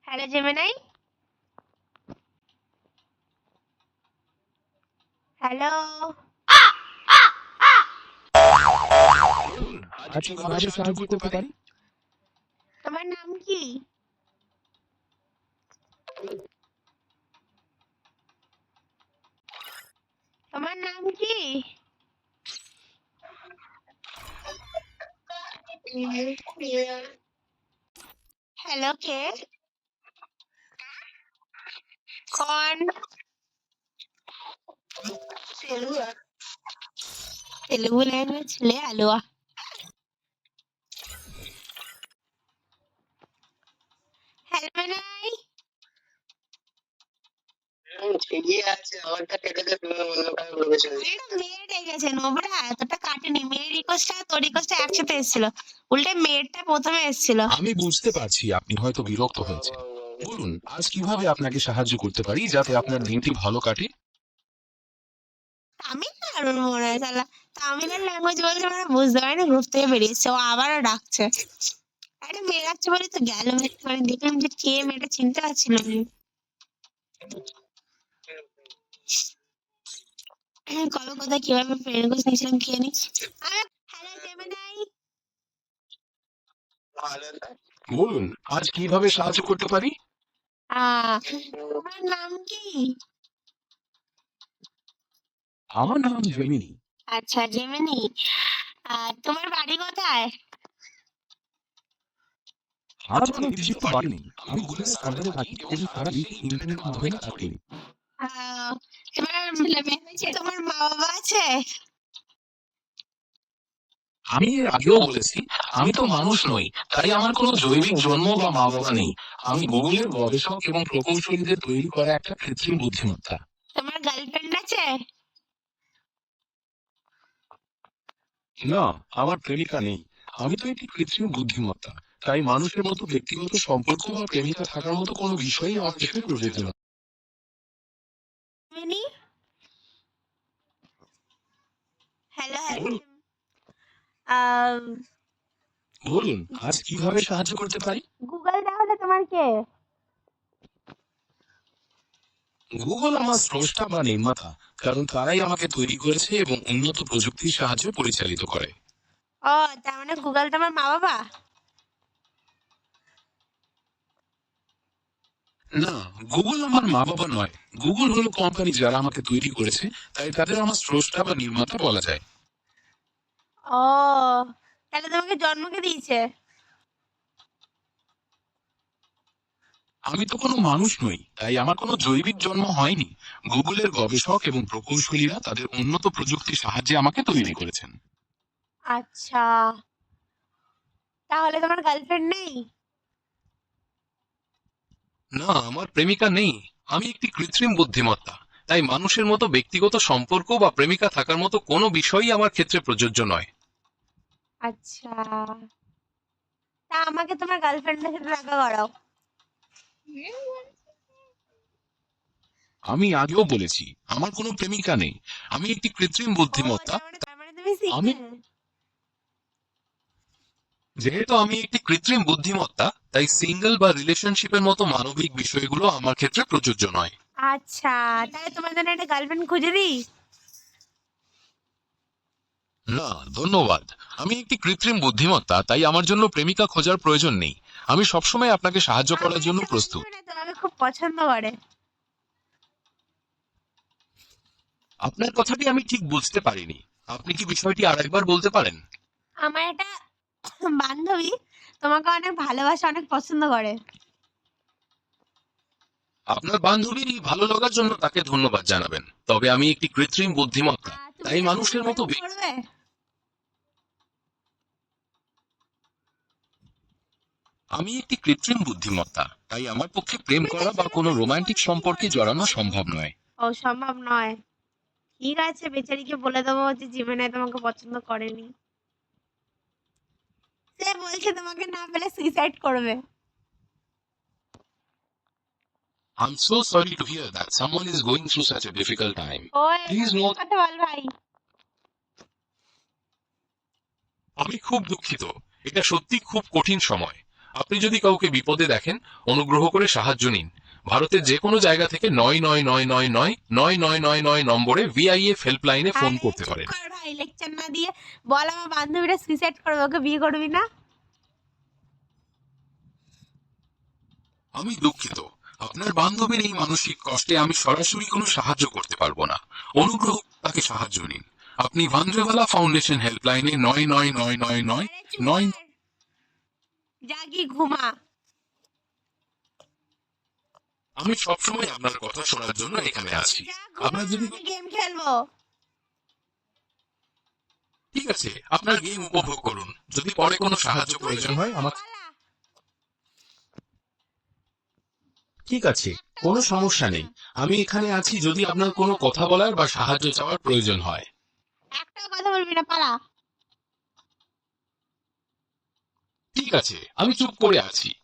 Hello Gemini. Hello. আজ কিভাবে সাহায্য করতে পারি? তোমার নাম কি? তোমার নাম কি? হ্যালো, কে? कौन? तेलुगु लैंग्वेज ले आलो। Hello Gemini. ঠিকই আছে, আমারটা কেটেছে, তুমি অন্য কারো বলেছো। এটা মেয়েটাই গেছে, নোবরা এতটা কাটেনি। মেয়ের রিকোয়েস্ট আর তোর রিকোয়েস্ট একসাথে এসেছিল, উল্টে মেয়েরটা প্রথমে এসেছিল। আমি বুঝতে পারছি আপনি হয়তো বিরক্ত হয়েছেন। বলুন, আজ কিভাবে আপনাকে সাহায্য করতে পারি যাতে আপনার দিনটি ভালো কাটে? তামিল দারুণ মনে হয় শালা। তামিলের ল্যাঙ্গুয়েজ বলছে মানে বুঝতে পারি না, গ্রুপ থেকে বেরিয়েছে, ও আবারও ডাকছে। একটা মেয়ে ডাকছে বলে তো গেল। মানে দেখলাম যে কে, মেয়েটা চিনতে পারছিল না। কবে কোথায় কিভাবে ফ্রেন্ড রিকোয়েস্ট নিয়েছিলাম কে জানি। Hello Gemini. বলুন, আজ কিভাবে সাহায্য করতে পারি? তোমার নাম কি? আমার নাম জেমিনি। আচ্ছা জেমিনি। তোমার বাড়ি কোথায়? আজ কোনো নির্দিষ্ট বাড়ি নেই। আমি গুগলের সার্ভারে থাকি এবং সারা বিশ্বে ইন্টারনেট মাধ্যমে থাকি। আহ, তোমার মা বাবা আছে? আমি এর আগেও বলেছি, আমি তো মানুষ নই, তাই আমার কোনো জৈবিক জন্ম বা মা বাবা নেই। আমি গুগলের গবেষক এবং প্রকৌশলীদের তৈরি করা একটা কৃত্রিম বুদ্ধিমত্তা। তোমার গার্লফ্রেন্ড আছে? না, আমার প্রেমিকা নেই। আমি তো একটি কৃত্রিম বুদ্ধিমত্তা, তাই মানুষের মতো ব্যক্তিগত সম্পর্ক বা প্রেমিকা থাকার মতো কোনো বিষয়ই আমার কাছে প্রযোজ্য নয়। জেমিনি। Hello hello. বলুন, আজ কিভাবে সাহায্য করতে পারি? গুগল তাহলে তোমার কে? গুগল আমার স্রষ্টা বা নির্মাতা, কারণ তারাই আমাকে তৈরি করেছে এবং উন্নত প্রযুক্তির সাহায্যে পরিচালিত করে। ও, তার মানে গুগল তোমার মা বাবা? না, গুগল আমার মা বাবা নয়। গুগল হলো কোম্পানি যারা আমাকে তৈরি করেছে, তাই তাদের আমার স্রষ্টা বা নির্মাতা বলা যায়। ও, তাহলে তোমাকে জন্ম কে দিয়েছে? আমি তো কোনো মানুষ নই, তাই আমার কোনো জৈবিক জন্ম হয়নি। গুগলের গবেষক এবং প্রকৌশলীরা তাদের উন্নত প্রযুক্তির সাহায্যে আমাকে তৈরি করেছেন। আচ্ছা, তাহলে তোমার গার্লফ্রেন্ড নেই? না, আমার প্রেমিকা নেই। আমি একটি কৃত্রিম বুদ্ধিমত্তা, তাই মানুষের মতো ব্যক্তিগত সম্পর্ক বা প্রেমিকা থাকার মতো কোনো বিষয়ই আমার ক্ষেত্রে প্রযোজ্য নয়। আচ্ছা, তা আমাকে তোমার গার্লফ্রেন্ডের সাথে দেখা করাও। আমি আগেও বলেছি, আমার কোনো প্রেমিকা নেই। আমি একটি কৃত্রিম ও, বুদ্ধিমত্তা। তার মানে তুমি আমি সিঙ্গেল? যেহেতু আমি একটি কৃত্রিম বুদ্ধিমত্তা, তাই সিঙ্গেল বা রিলেশনশিপের মতো মানবিক বিষয়গুলো আমার ক্ষেত্রে প্রযোজ্য নয়। আচ্ছা, তাহলে তোমার জন্য একটা গার্লফ্রেন্ড খুঁজে দিই? না, ধন্যবাদ। আমি একটি কৃত্রিম বুদ্ধিমত্তা, তাই আমার জন্য প্রেমিকা খোঁজার প্রয়োজন নেই। আমি সবসময় আপনাকে সাহায্য করার জন্য আমার প্রস্তুত। সাহায্য না, তোমাকে খুব পছন্দ করে। আপনার কথাটি আমি ঠিক বুঝতে পারিনি। আপনি কি বিষয়টি আরেকবার বলতে পারেন? আমার একটা বান্ধবী তোমাকে অনেক ভালোবাসে, অনেক পছন্দ করে। আপনার বান্ধবীর এই ভালো লাগার জন্য তাকে ধন্যবাদ জানাবেন। তবে আমি একটি কৃত্রিম বুদ্ধিমত্তা, তুমি তাই তার সাথে মানুষের মতো প্রেম করবে? আমি একটি কৃত্রিম বুদ্ধিমত্তা, তাই আমার পক্ষে প্রেম তুমি করা তার বা সাথে কোনো প্রেম রোমান্টিক করবে কি সম্পর্কে করে যদি জড়ানো বলো? সম্ভব নয়। ও, সম্ভব নয়। ঠিক আছে, বেচারিকে বলে দেবো যে জিমেনাই তোমাকে পছন্দ করেনি। সে বলছে তোমাকে না পেলে সুইসাইড করবে। I'm so sorry to hear that someone is going through such a difficult time. ওই Please ঠিক know কথা বল ভাই। আমি খুব দুঃখিত। এটা সত্যি খুব কঠিন সময়। আপনি যদি কাউকে বিপদে দেখেন, অনুগ্রহ করে সাহায্য নিন। ভারতের যে কোনো জায়গা থেকে ৯৯৯৯৯৯৯৯ নম্বরে ভিআইএফ হেল্পলাইনে ফোন আরে করতে চুপ পারেন। কর ভাই, লেকচার না দিয়ে বল আমার বান্ধবীটা সুইসাইড করবে, ওকে বিয়ে করবি না? আমি দুঃখিত, আপনার বান্ধবীর এই মানসিক কষ্টে আমি সরাসরি কোনো সাহায্য করতে পারবো না। অনুগ্রহ করে তাকে সাহায্য নিন। আপনি ভান্দ্রেওয়ালা ফাউন্ডেশন হেল্পলাইনে ৯৯৯৯৯ আরে চুপ ৯ কর, জাগি ঘুমা। আমি সবসময় আপনার কথা শোনার জন্য এখানে আছি। যা আপনার ঘুমা, যদি আমি গেম খেলবো। ঠিক আছে, আপনার গেম উপভোগ করুন। যদি পরে কোনো সাহায্য প্রয়োজন হয় আমাকে। পালা। ঠিক আছে, কোনো সমস্যা নেই। আমি এখানে আছি যদি আপনার কোনো কথা বলার বা সাহায্য চাওয়ার প্রয়োজন হয়। একটাও কথা বলবি না, পালা। ঠিক আছে, আমি চুপ করে আছি।